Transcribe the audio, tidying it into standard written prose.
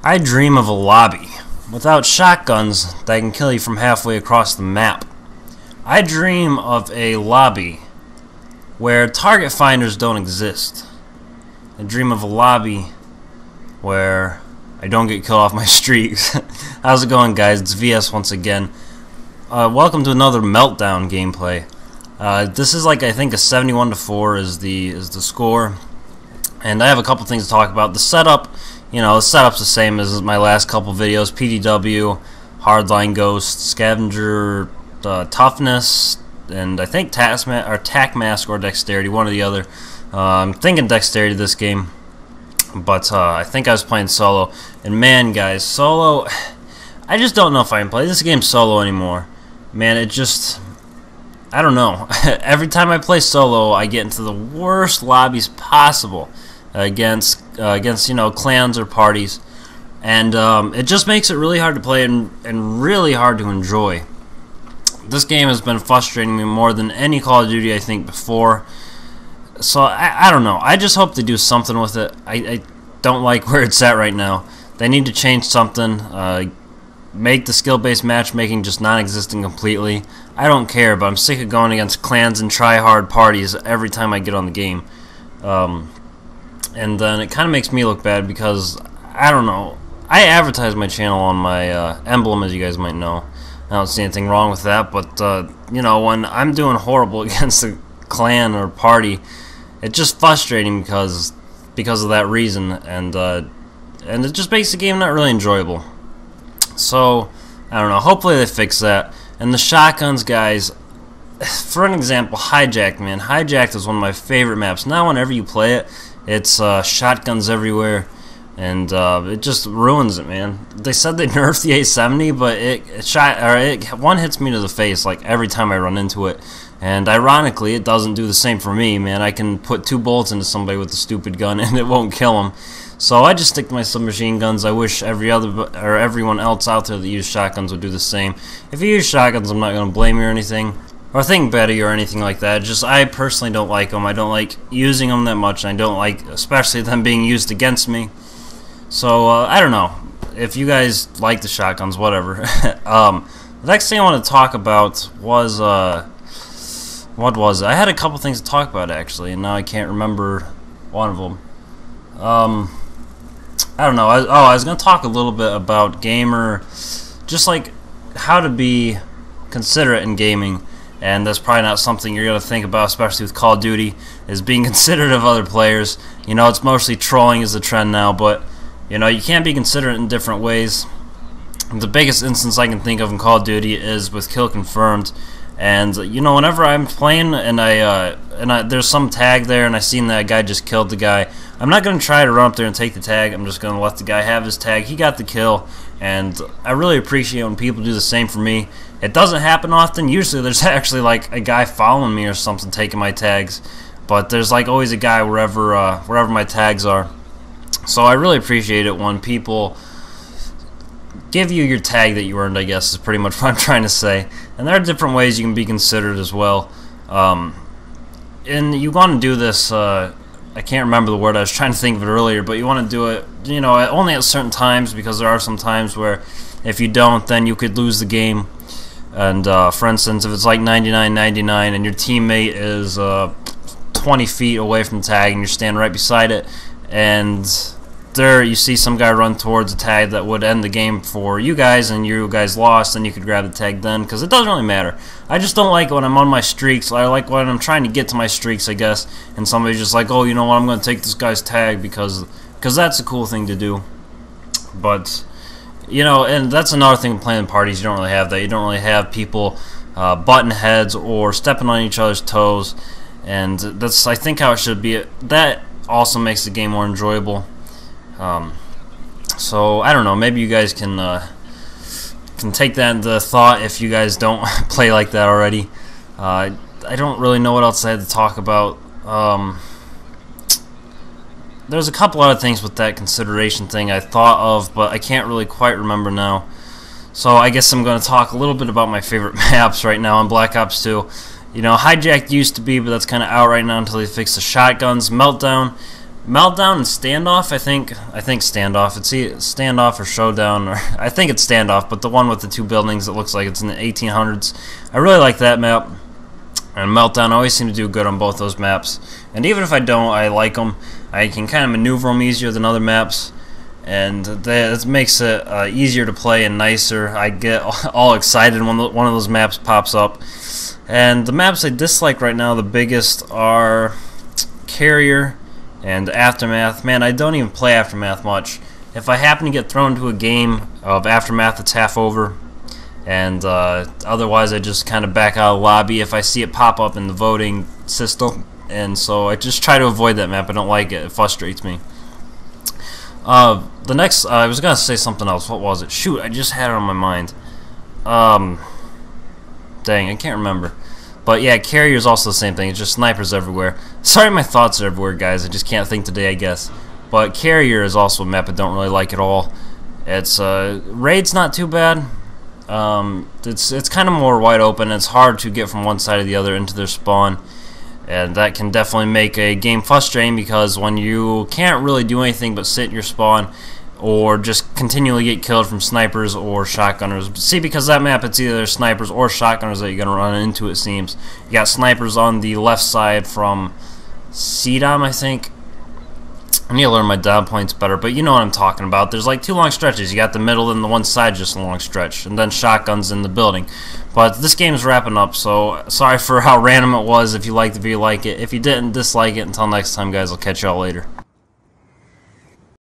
I dream of a lobby without shotguns that can kill you from halfway across the map. I dream of a lobby where target finders don't exist. I dream of a lobby where I don't get killed off my streaks. How's it going, guys? It's VS once again. Welcome to another Meltdown gameplay. This is like, I think, a 71-4 is the score, and I have a couple things to talk about. The setup, the setup's the same as my last couple videos: PDW, Hardline Ghost, Scavenger, Toughness, and I think Tac Mask or Dexterity, one or the other. I'm thinking Dexterity this game, but I think I was playing solo. And man, guys, solo, I just don't know if I can play this game solo anymore. Man, it just, I don't know. Every time I play solo, I get into the worst lobbies possible against clans or parties, and it just makes it really hard to play and really hard to enjoy. This game has been frustrating me more than any Call of Duty I think before. So I don't know. I just hope they do something with it. I don't like where it's at right now. They need to change something. Make the skill-based matchmaking just non-existent completely. I don't care, but I'm sick of going against clans and try-hard parties every time I get on the game. And then it kind of makes me look bad because, I don't know, I advertise my channel on my emblem, as you guys might know. I don't see anything wrong with that, but, when I'm doing horrible against a clan or party, it's just frustrating because of that reason, and it just makes the game not really enjoyable. So, I don't know, hopefully they fix that. And the shotguns, guys, for an example, Hijacked, man. Hijacked is one of my favorite maps. Now whenever you play it, it's shotguns everywhere, and it just ruins it, man. They said they nerfed the 870, but it one hits me to the face like every time I run into it. And ironically, it doesn't do the same for me, man. I can put 2 bullets into somebody with a stupid gun and it won't kill them. So I just stick to my submachine guns. I wish everyone else out there that use shotguns would do the same. If you use shotguns, I'm not going to blame you or anything, or think better or anything like that. Just, I personally don't like them. I don't like using them that much, and I don't like, especially them being used against me. So I don't know. If you guys like the shotguns, whatever. The next thing I want to talk about was what was it? I had a couple things to talk about actually, and now I can't remember one of them. I don't know. I was going to talk a little bit about just like how to be considerate in gaming, and that's probably not something you're going to think about, especially with Call of Duty, is being considerate of other players. It's mostly trolling is the trend now, but you can't be considerate in different ways. The biggest instance I can think of in Call of Duty is with Kill Confirmed. And whenever I'm playing and there's some tag there and I seen that guy just killed the guy, I'm not going to try to run up there and take the tag. I'm just going to let the guy have his tag. He got the kill, and I really appreciate when people do the same for me. It doesn't happen often. Usually there's actually like a guy following me or something taking my tags, but there's like always a guy wherever my tags are. So I really appreciate it when people give you your tag that you earned, I guess, is pretty much what I'm trying to say. And there are different ways you can be considered as well. And you want to do this, I can't remember the word, I was trying to think of it earlier, but you want to do it, only at certain times, because there are some times where if you don't, then you could lose the game. And for instance, if it's like 99-99 and your teammate is 20 feet away from the tag and you're standing right beside it, and there you see some guy run towards a tag that would end the game for you guys, and you guys lost, and you could grab the tag then, because it doesn't really matter. I just don't like it when I'm on my streaks. I like when I'm trying to get to my streaks, I guess, and somebody's just like, oh, you know what, I'm going to take this guy's tag because that's a cool thing to do. But and that's another thing with playing parties. You don't really have that. You don't really have people butting heads or stepping on each other's toes, and that's, I think, how it should be. That also makes the game more enjoyable. So I don't know, maybe you guys can take that into thought if you guys don't play like that already. I don't really know what else I had to talk about. There's a couple other things with that consideration thing I thought of, but I can't really quite remember now. So I guess I'm going to talk a little bit about my favorite maps right now on Black Ops 2. Hijacked used to be, but that's kind of out right now until they fix the shotguns. Meltdown, Meltdown and Standoff, I think Standoff. It's Standoff or Showdown, or I think it's Standoff, but the one with the two buildings that looks like it's in the 1800s. I really like that map. And Meltdown, I always seem to do good on both those maps. And even if I don't, I like them. I can kind of maneuver them easier than other maps. And that makes it easier to play and nicer. I get all excited when one of those maps pops up. And the maps I dislike right now, the biggest are Carrier and Aftermath. Man, I don't even play Aftermath much. If I happen to get thrown into a game of Aftermath that's half over, and otherwise I just kind of back out of the lobby if I see it pop up in the voting system. And so I just try to avoid that map. I don't like it. It frustrates me. The next, I was going to say something else. What was it? Shoot, I just had it on my mind. Dang, I can't remember. But yeah, Carrier is also the same thing. It's just snipers everywhere. Sorry, my thoughts are everywhere, guys. I just can't think today, I guess. But Carrier is also a map I don't really like at all. It's Raid's not too bad. It's kind of more wide open. It's hard to get from one side to the other into their spawn, and that can definitely make a game frustrating because when you can't really do anything but sit in your spawn or just continually get killed from snipers or shotgunners. See, because that map, it's either snipers or shotgunners that you're going to run into, it seems. You got snipers on the left side from CDOM, I think. I need to learn my down points better, but you know what I'm talking about. There's like two long stretches. You got the middle and the one side just a long stretch, and then shotguns in the building. But this game's wrapping up, so sorry for how random it was. If you liked the video, like it. If you didn't, dislike it. Until next time, guys, I'll catch y'all later.